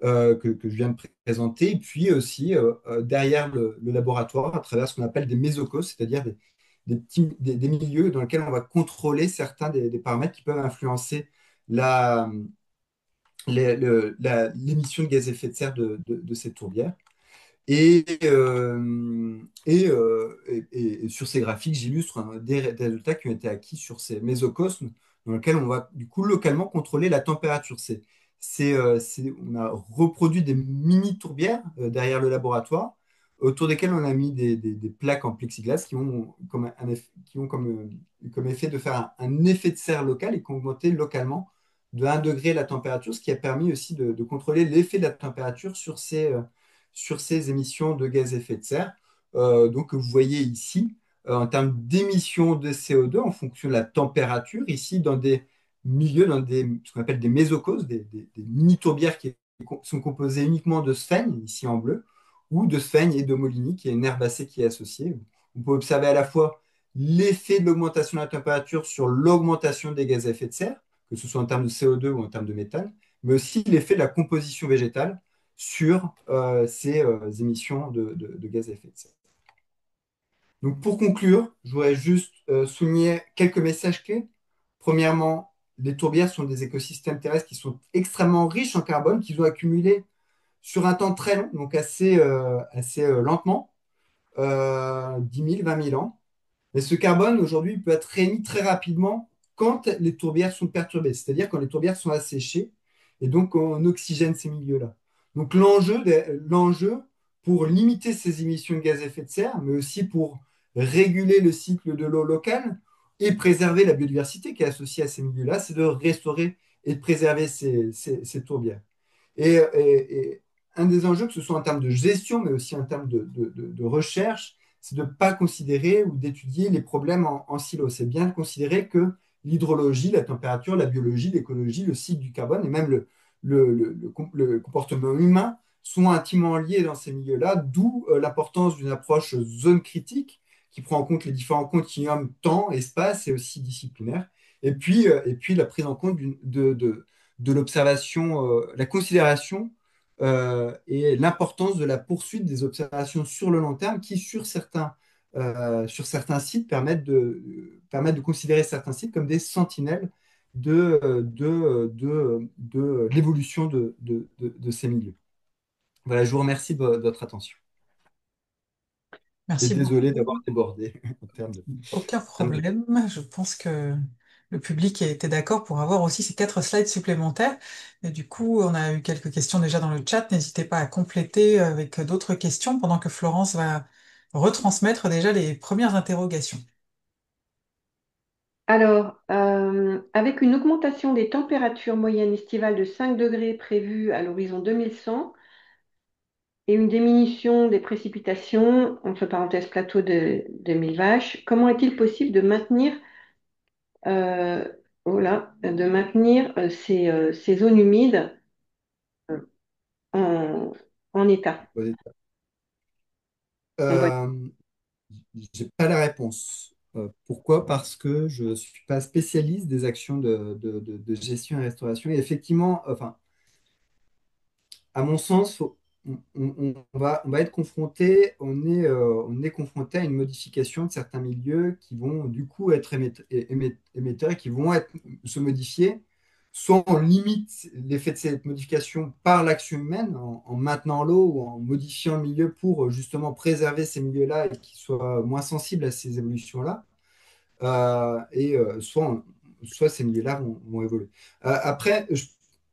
que je viens de présenter, et puis aussi derrière le laboratoire à travers ce qu'on appelle des mésocauses, c'est-à-dire des milieux dans lesquels on va contrôler certains des paramètres qui peuvent influencer la, l'émission de gaz à effet de serre de cette tourbière. Et sur ces graphiques, j'illustre des résultats qui ont été acquis sur ces mésocosmes, dans lesquels on va du coup localement contrôler la température. On a reproduit des mini-tourbières derrière le laboratoire, autour desquelles on a mis des plaques en plexiglas qui ont comme effet de faire un effet de serre local et qui ont augmenté localement de 1 degré la température, ce qui a permis aussi de contrôler l'effet de la température sur ces émissions de gaz à effet de serre. Donc, vous voyez ici, en termes d'émissions de CO2, en fonction de la température, ici, dans des milieux, ce qu'on appelle des mésocauses, des mini-tourbières qui sont composées uniquement de sphènes, ici en bleu, ou de sphènes et d'homolynie, qui est une herbacée qui est associée. On peut observer à la fois l'effet de l'augmentation de la température sur l'augmentation des gaz à effet de serre, que ce soit en termes de CO2 ou en termes de méthane, mais aussi l'effet de la composition végétale sur ces émissions de gaz à effet de serre. Donc pour conclure, je voudrais juste souligner quelques messages clés. Premièrement, les tourbières sont des écosystèmes terrestres qui sont extrêmement riches en carbone, qu'ils ont accumulé sur un temps très long, donc assez lentement, 10 000, 20 000 ans. Mais ce carbone, aujourd'hui, peut être réémis très rapidement quand les tourbières sont perturbées, c'est-à-dire quand les tourbières sont asséchées, et donc on oxygène ces milieux-là. Donc l'enjeu pour limiter ces émissions de gaz à effet de serre, mais aussi pour réguler le cycle de l'eau locale, et préserver la biodiversité qui est associée à ces milieux-là, c'est de restaurer et de préserver ces tourbières. Et un des enjeux, que ce soit en termes de gestion, mais aussi en termes de recherche, c'est de ne pas considérer ou d'étudier les problèmes en silo. C'est bien de considérer que l'hydrologie, la température, la biologie, l'écologie, le cycle du carbone et même le comportement humain sont intimement liés dans ces milieux-là, d'où l'importance d'une approche zone critique qui prend en compte les différents continuums temps, espace et aussi disciplinaires. Et puis la prise en compte de l'observation, la considération et l'importance de la poursuite des observations sur le long terme qui, sur certains sites, permettent de considérer certains sites comme des sentinelles de l'évolution de ces milieux. Voilà, je vous remercie de votre attention. Et Merci désolé d'avoir beaucoup. débordé Aucun en termes de... problème. Je pense que le public a été d'accord pour avoir aussi ces 4 slides supplémentaires. Et du coup, on a eu quelques questions déjà dans le chat. N'hésitez pas à compléter avec d'autres questions pendant que Florence va retransmettre déjà les premières interrogations. Alors, avec une augmentation des températures moyennes estivales de 5 degrés prévue à l'horizon 2100 et une diminution des précipitations, entre parenthèses plateau de 1000 vaches, comment est-il possible de maintenir, ces zones humides en, en état, en bonne. Euh, j'ai pas la réponse. Pourquoi? Parce que je ne suis pas spécialiste des actions de gestion et restauration. Et effectivement, enfin, à mon sens, on va être confronté, on est confronté à une modification de certains milieux qui vont du coup être émetteurs et qui vont se modifier. Soit on limite l'effet de cette modification par l'action humaine, en maintenant l'eau ou en modifiant le milieu pour justement préserver ces milieux-là et qu'ils soient moins sensibles à ces évolutions-là. Soit ces milieux-là vont évoluer. Après,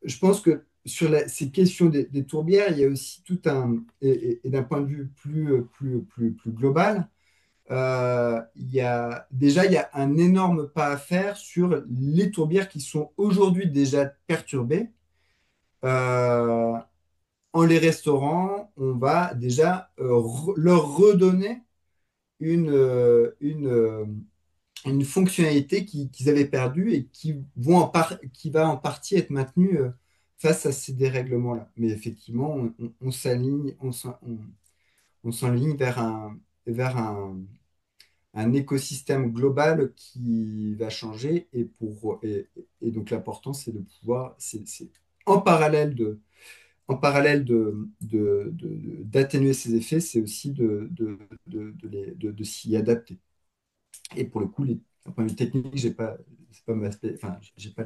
je pense que sur ces questions des tourbières, il y a aussi tout et d'un point de vue plus global, il y a un énorme pas à faire sur les tourbières qui sont aujourd'hui déjà perturbées. Euh, En les restaurant, on va déjà leur redonner une fonctionnalité qu'ils avaient perdue et qui va en partie être maintenue face à ces dérèglements-là. Mais effectivement, on s'aligne, on s'enligne vers un écosystème global qui va changer et donc l'important, c'est de pouvoir, en parallèle d'atténuer ces effets, c'est aussi de s'y adapter. Et pour le coup, d'un point de vue technique, c'est pas enfin, j'ai pas,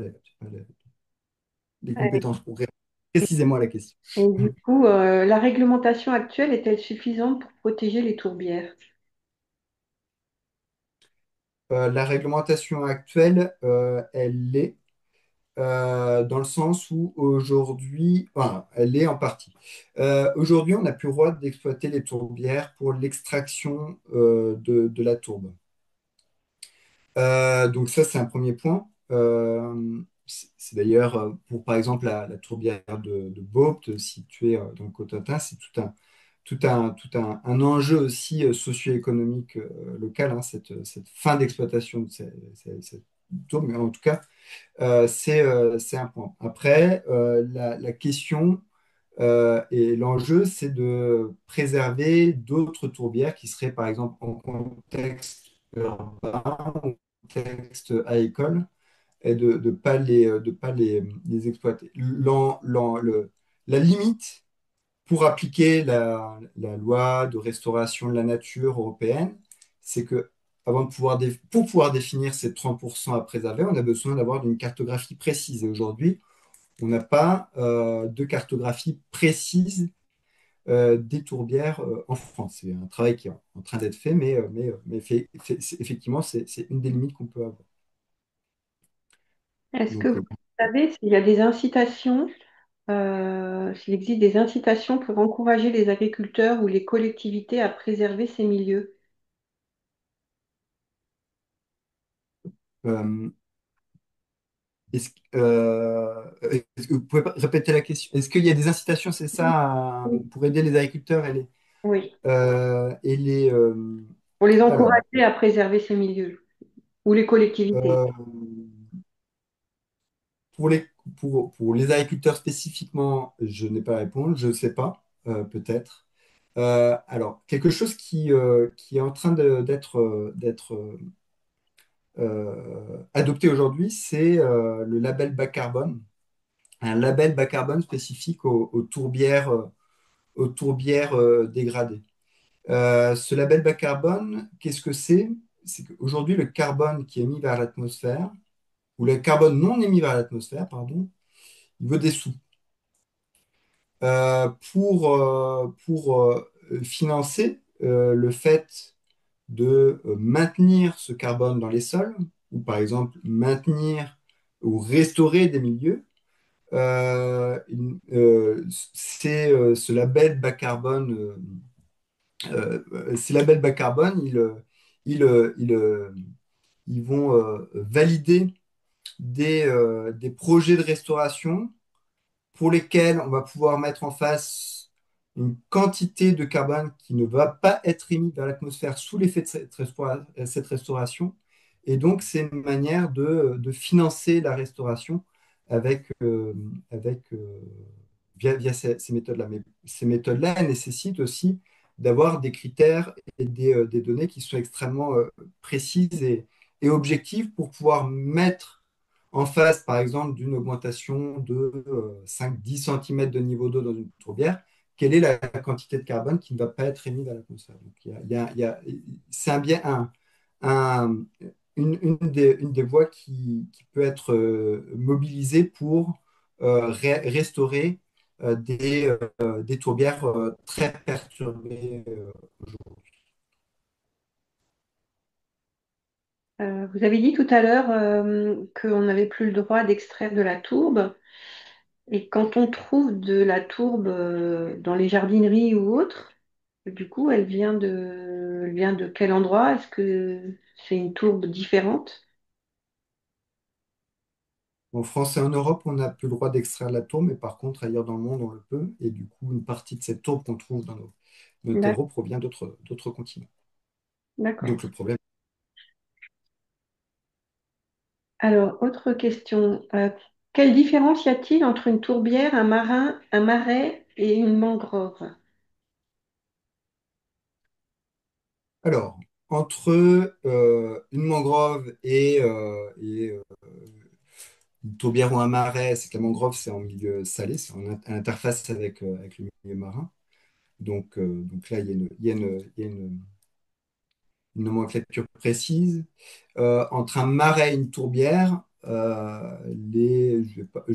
les Ouais. compétences pour répondre précisément à la question. Et du coup, la réglementation actuelle est-elle suffisante pour protéger les tourbières? La réglementation actuelle, elle l'est dans le sens où aujourd'hui, enfin, elle l'est en partie. Aujourd'hui, on n'a plus le droit d'exploiter les tourbières pour l'extraction de la tourbe. Donc ça, c'est un premier point. C'est d'ailleurs pour, par exemple, la tourbière de Beaupt, située dans le Cotentin, c'est tout un enjeu aussi socio-économique local, hein, cette fin d'exploitation de cette tourbe. Mais en tout cas, c'est un point. Après, la question et l'enjeu, c'est de préserver d'autres tourbières qui seraient, par exemple, en contexte urbain ou contexte agricole et de pas les exploiter. La limite pour appliquer la loi de restauration de la nature européenne, c'est que pour pouvoir définir ces 30% à préserver, on a besoin d'avoir une cartographie précise. Et aujourd'hui, on n'a pas de cartographie précise des tourbières en France. C'est un travail qui est en train d'être fait, mais effectivement, c'est une des limites qu'on peut avoir. Est-ce que Donc, vous savez s'il y a des incitations, s'il existe des incitations pour encourager les agriculteurs ou les collectivités à préserver ces milieux? Euh, est-ce que vous pouvez répéter la question? Est-ce qu'il y a des incitations, c'est ça, Oui. pour aider les agriculteurs Oui. et les Pour les alors encourager à préserver ces milieux ou les collectivités. euh, pour pour les agriculteurs spécifiquement, je n'ai pas la réponse, je ne sais pas, peut-être. Alors, quelque chose qui est en train d'être adopté aujourd'hui, c'est le label bas carbone, un label bas carbone spécifique aux tourbières dégradées. Ce label bas carbone, qu'est-ce que c'est? C'est qu'aujourd'hui, le carbone qui est émis vers l'atmosphère, ou le carbone non émis vers l'atmosphère, pardon, il vaut des sous. Pour financer le fait de maintenir ce carbone dans les sols, ou par exemple maintenir ou restaurer des milieux, c'est ce label bas carbone. Ces labels bas carbone, ils, euh, ils, euh, ils vont valider des projets de restauration pour lesquels on va pouvoir mettre en face une quantité de carbone qui ne va pas être émise vers l'atmosphère sous l'effet de cette restauration. Et donc, c'est une manière de financer la restauration avec, euh, avec via ces méthodes-là. Mais ces méthodes-là, elles nécessitent aussi d'avoir des critères et des données qui sont extrêmement précises et objectives pour pouvoir mettre en face, par exemple, d'une augmentation de 5-10 cm de niveau d'eau dans une tourbière, quelle est la quantité de carbone qui ne va pas être émise à l'atmosphère. Donc, c'est un bien, un- une des voies qui peut être mobilisée pour restaurer des tourbières très perturbées. Vous avez dit tout à l'heure qu'on n'avait plus le droit d'extraire de la tourbe. Et quand on trouve de la tourbe dans les jardineries ou autres, du coup, elle vient de quel endroit? Est-ce que c'est une tourbe différente? En France et en Europe, on n'a plus le droit d'extraire la tourbe, mais par contre, ailleurs dans le monde, on le peut. Et du coup, une partie de cette tourbe qu'on trouve dans nos D'ac- terreaux provient d'autres continents. D'accord. Donc le problème. Alors, autre question. Quelle différence y a-t-il entre une tourbière, un marais et une mangrove? Alors, entre une mangrove et une tourbière ou un marais, c'est que la mangrove, c'est en milieu salé, c'est à l'interface avec le milieu marin. Donc là, il y a une nomenclature précise. Entre un marais et une tourbière, je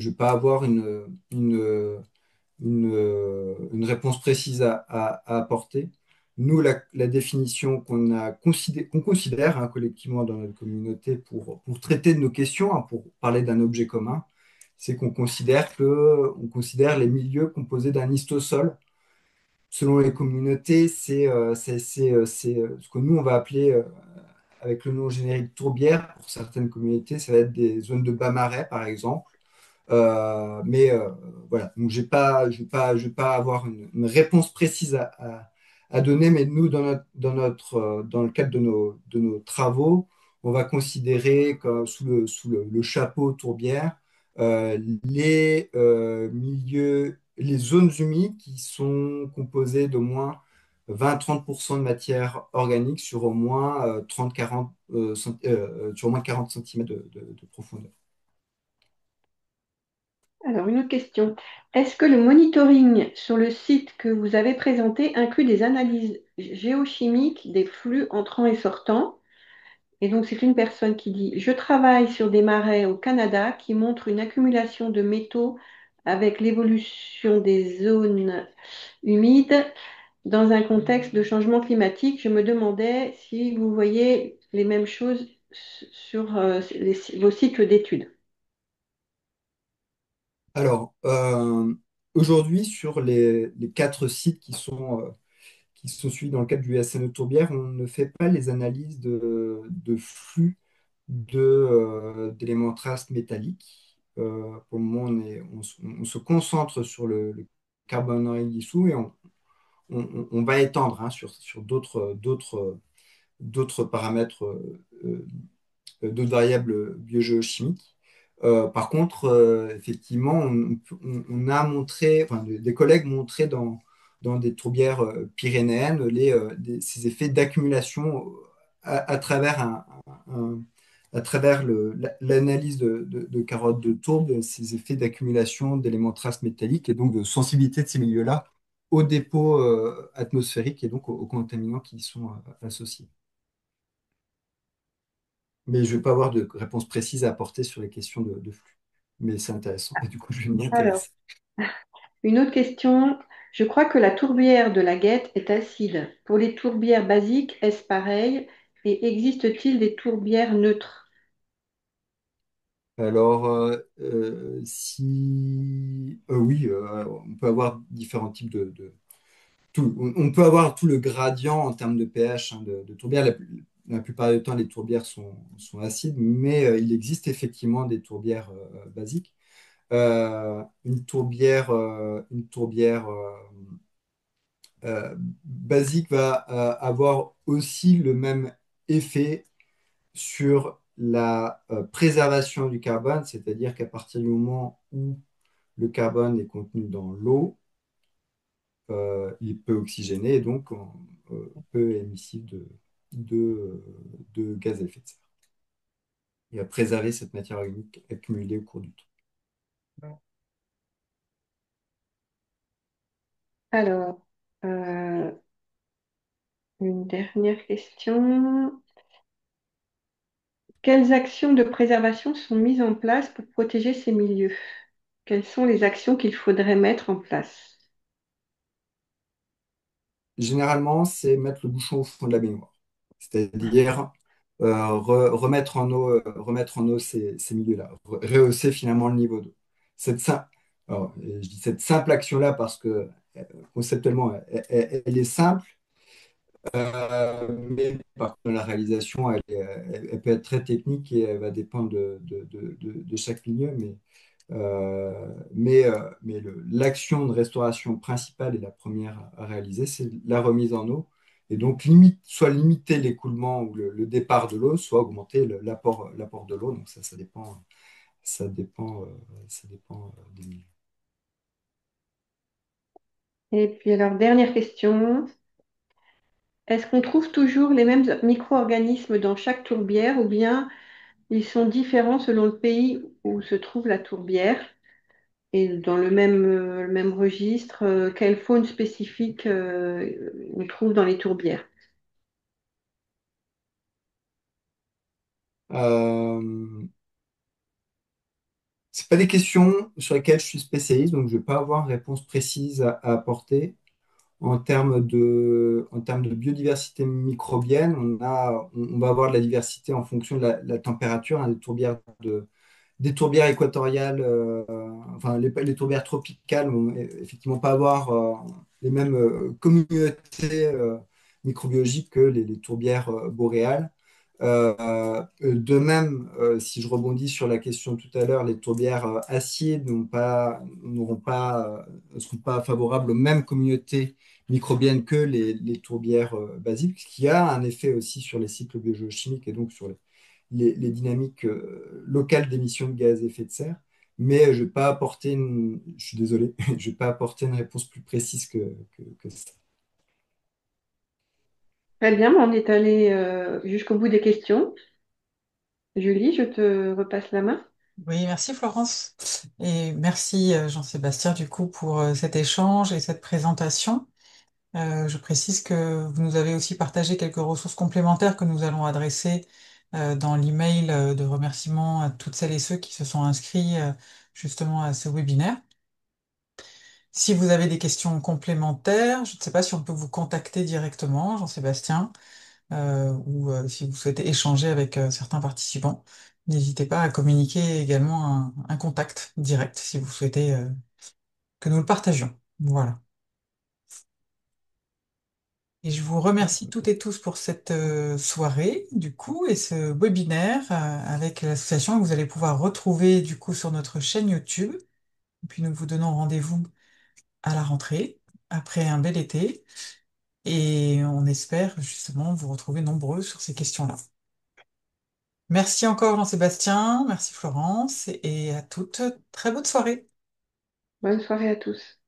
vais pas avoir une réponse précise à apporter. Nous, la définition qu'on considère hein, collectivement dans notre communauté pour traiter de nos questions, hein, pour parler d'un objet commun, c'est on considère les milieux composés d'un histosol. Selon les communautés, c'est ce que nous, on va appeler avec le nom générique tourbière. Pour certaines communautés, ça va être des zones de bas marais, par exemple. Mais voilà, donc je vais pas avoir une réponse précise à donner, mais nous, dans le cadre de nos travaux, on va considérer comme, le chapeau tourbière les zones humides qui sont composées d'au moins 20-30% de matière organique sur au moins 30-40 sur au moins 40 cm de profondeur. Alors, une autre question. Est-ce que le monitoring sur le site que vous avez présenté inclut des analyses géochimiques des flux entrants et sortants? Et donc, c'est une personne qui dit, je travaille sur des marais au Canada qui montrent une accumulation de métaux avec l'évolution des zones humides dans un contexte de changement climatique. Je me demandais si vous voyez les mêmes choses sur vos cycles d'études. Alors, aujourd'hui, sur les 4 sites qui sont suivis dans le cadre du SNE Tourbière, on ne fait pas les analyses de flux d'éléments traces métalliques. Pour le moment, on se concentre sur le carbone dissous et on va étendre, hein, sur d'autres paramètres, d'autres variables biogéochimiques. Par contre, effectivement, on a montré, enfin, des collègues montraient dans des tourbières pyrénéennes ces effets d'accumulation à travers un- à travers l'analyse de carottes de tourbe, ces effets d'accumulation d'éléments traces métalliques et donc de sensibilité de ces milieux-là aux dépôts atmosphériques et donc aux contaminants qui y sont associés. Mais je ne vais pas avoir de réponse précise à apporter sur les questions de flux. Mais c'est intéressant et du coup, je vais m'y Alors, intéresser. une autre question. Je crois que la tourbière de la Guette est acide. Pour les tourbières basiques, est-ce pareil? Et existe-t-il des tourbières neutres? Alors, oui, on peut avoir différents types on peut avoir tout le gradient en termes de pH, hein, de tourbières. La plupart du temps, les tourbières sont acides, mais il existe effectivement des tourbières basiques. Basique va avoir aussi le même effet sur la préservation du carbone, c'est-à-dire qu'à partir du moment où le carbone est contenu dans l'eau, il peut oxygéner et donc peu émissif de, de gaz à effet de serre. Et à préserver cette matière organique accumulée au cours du temps. Alors, euh, une dernière question. Quelles actions de préservation sont mises en place pour protéger ces milieux? Quelles sont les actions qu'il faudrait mettre en place? Généralement, c'est mettre le bouchon au fond de la baignoire, c'est-à-dire remettre en eau ces milieux-là, rehausser finalement le niveau d'eau. Cette sim- Alors, je dis cette simple action-là parce que conceptuellement, elle est simple, mais par contre, la réalisation, elle peut être très technique et elle va dépendre de chaque milieu. L'action de restauration principale et la première à réaliser, c'est la remise en eau. Et donc, soit limiter l'écoulement ou le départ de l'eau, soit augmenter l'apport de l'eau. Donc, ça dépend des milieux. Et puis alors, dernière question. Est-ce qu'on trouve toujours les mêmes micro-organismes dans chaque tourbière ou bien ils sont différents selon le pays où se trouve la tourbière? Et dans le même registre, quelle faune spécifique on trouve dans les tourbières? Euh, c'est pas des questions sur lesquelles je suis spécialiste, donc je ne vais pas avoir une réponse précise à apporter. En termes de biodiversité microbienne, on va avoir de la diversité en fonction de la température, hein, des tourbières équatoriales, enfin les tourbières tropicales vont effectivement pas avoir les mêmes communautés microbiologiques que les tourbières boréales. De même, si je rebondis sur la question tout à l'heure, les tourbières acides ne seront pas favorables aux mêmes communautés microbiennes que les tourbières basiques, ce qui a un effet aussi sur les cycles biogéochimiques et donc sur les dynamiques locales d'émissions de gaz à effet de serre. Mais je vais pas apporter je suis désolé, je vais pas apporter une réponse plus précise que ça. Très bien, on est allé jusqu'au bout des questions. Julie, je te repasse la main. Oui, merci Florence. Et merci Jean-Sébastien du coup pour cet échange et cette présentation. Je précise que vous nous avez aussi partagé quelques ressources complémentaires que nous allons adresser dans l'email de remerciement à toutes celles et ceux qui se sont inscrits justement à ce webinaire. Si vous avez des questions complémentaires, je ne sais pas si on peut vous contacter directement, Jean-Sébastien, ou si vous souhaitez échanger avec certains participants, n'hésitez pas à communiquer également un contact direct si vous souhaitez que nous le partagions. Voilà. Et je vous remercie toutes et tous pour cette soirée, du coup, et ce webinaire avec l'association que vous allez pouvoir retrouver, du coup, sur notre chaîne YouTube. Et puis, nous vous donnons rendez-vous à la rentrée, après un bel été, et on espère justement vous retrouver nombreux sur ces questions-là. Merci encore Jean-Sébastien, merci Florence, et à toutes, très bonne soirée. Bonne soirée à tous.